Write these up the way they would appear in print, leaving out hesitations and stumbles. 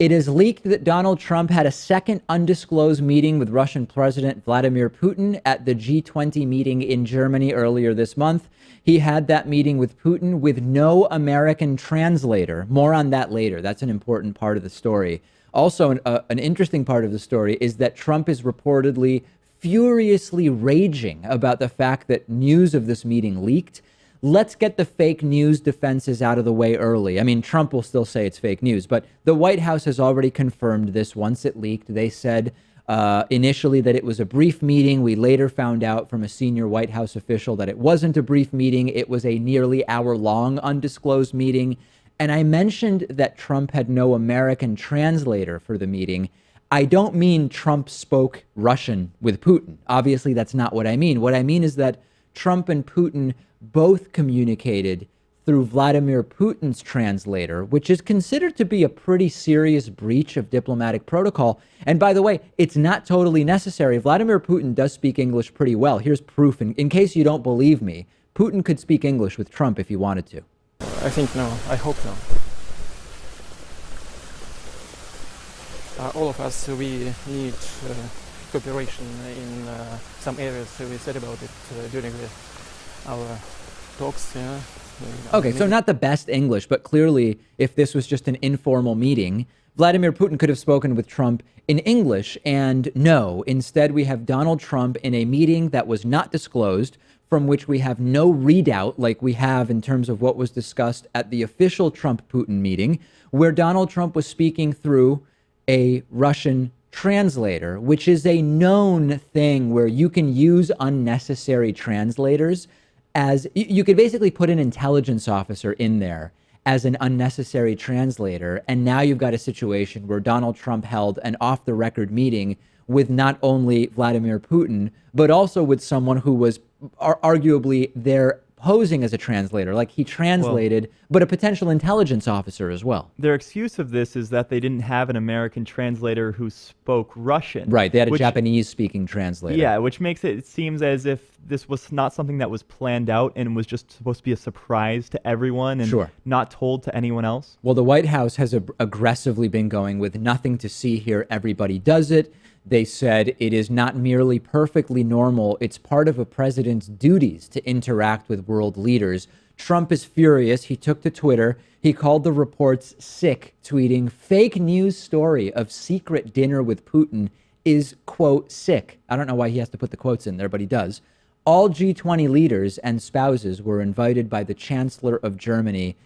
It is leaked that Donald Trump had a second undisclosed meeting with Russian President Vladimir Putin at the G20 meeting in Germany earlier this month. He had that meeting with Putin with no American translator. More on that later. That's an important part of the story. Also, an interesting part of the story is that Trump is reportedly furiously raging about the fact that news of this meeting leaked. Let's get the fake news defenses out of the way early. I mean, Trump will still say it's fake news, but the White House has already confirmed this once it leaked. They said initially that it was a brief meeting. We later found out from a senior White House official that it wasn't a brief meeting. It was a nearly hour-long undisclosed meeting. And I mentioned that Trump had no American translator for the meeting. I don't mean Trump spoke Russian with Putin. Obviously, that's not what I mean. What I mean is that Trump and Putin both communicated through Vladimir Putin's translator, which is considered to be a pretty serious breach of diplomatic protocol. And by the way, it's not totally necessary. Vladimir Putin does speak English pretty well. Here's proof. In case you don't believe me, Putin could speak English with Trump if he wanted to. I think no. I hope no. All of us, we need cooperation in some areas. We said about it during our talks. Yeah. Okay, so not the best English, but clearly, if this was just an informal meeting, Vladimir Putin could have spoken with Trump in English. And no, instead, we have Donald Trump in a meeting that was not disclosed, from which we have no readout like we have in terms of what was discussed at the official Trump-Putin meeting, where Donald Trump was speaking through a Russian translator, which is a known thing where you can use unnecessary translators. As you could basically put an intelligence officer in there as an unnecessary translator. And now you've got a situation where Donald Trump held an off the record meeting with not only Vladimir Putin, but also with someone who was arguably there posing as a translator, like he translated, but a potential intelligence officer as well. Their excuse of this is that they didn't have an American translator who spoke Russian. Right, they had a Japanese-speaking translator. Yeah, which makes it seems as if this was not something that was planned out and was just supposed to be a surprise to everyone and not told to anyone else. Well, the White House has aggressively been going with nothing to see here, everybody does it. They said it is not merely perfectly normal, it's part of a president's duties to interact with world leaders. Trump is furious. He took to Twitter. He called the reports sick, tweeting, "Fake news story of secret dinner with Putin is, quote, sick." I don't know why he has to put the quotes in there, but he does. All G20 leaders and spouses were invited by the Chancellor of Germany,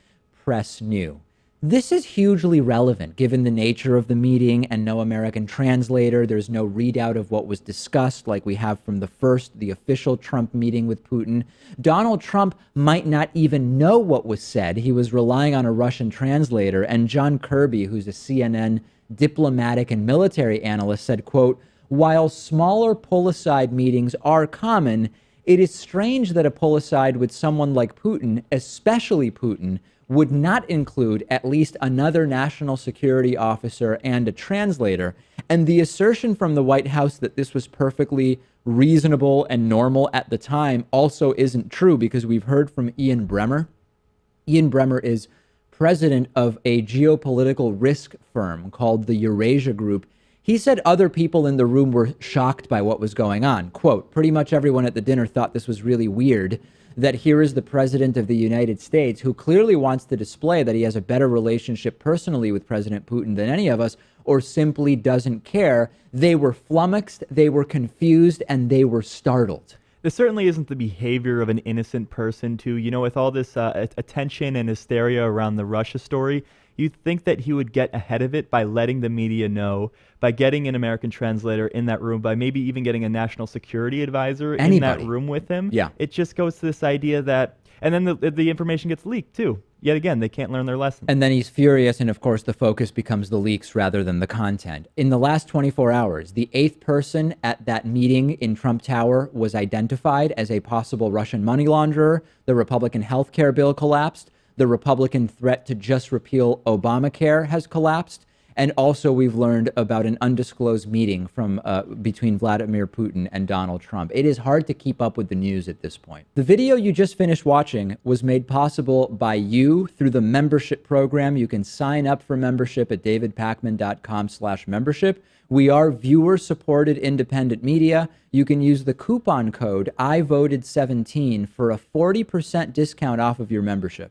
press knew. This is hugely relevant given the nature of the meeting and no American translator. There's no readout of what was discussed like we have from the official Trump meeting with Putin. Donald Trump might not even know what was said. He was relying on a Russian translator. And John Kirby, who's a CNN diplomatic and military analyst, said, quote, "While smaller pull-aside meetings are common, it is strange that a pull-aside with someone like Putin, especially Putin, would not include at least another national security officer and a translator." And the assertion from the White House that this was perfectly reasonable and normal at the time also isn't true, because we've heard from Ian Bremmer. Ian Bremmer is president of a geopolitical risk firm called the Eurasia Group. He said other people in the room were shocked by what was going on. Quote, "Pretty much everyone at the dinner thought this was really weird, that here is the president of the United States who clearly wants to display that he has a better relationship personally with President Putin than any of us, or simply doesn't care." They were flummoxed, they were confused, and they were startled. This certainly isn't the behavior of an innocent person, too. You know, with all this attention and hysteria around the Russia story, you'd think that he would get ahead of it by letting the media know, by getting an American translator in that room, by maybe even getting a national security advisor in that room with him. Yeah. It just goes to this idea that, and then the information gets leaked too. Yet again, they can't learn their lesson. And then he's furious, and of course the focus becomes the leaks rather than the content. In the last 24 hours, the 8th person at that meeting in Trump Tower was identified as a possible Russian money launderer. The Republican health care bill collapsed. The Republican threat to just repeal Obamacare has collapsed. And also, we've learned about an undisclosed meeting from between Vladimir Putin and Donald Trump. It is hard to keep up with the news at this point. The video you just finished watching was made possible by you through the membership program. You can sign up for membership at davidpakman.com/membership. We are viewer-supported independent media. You can use the coupon code IVOTED17 for a 40% discount off of your membership.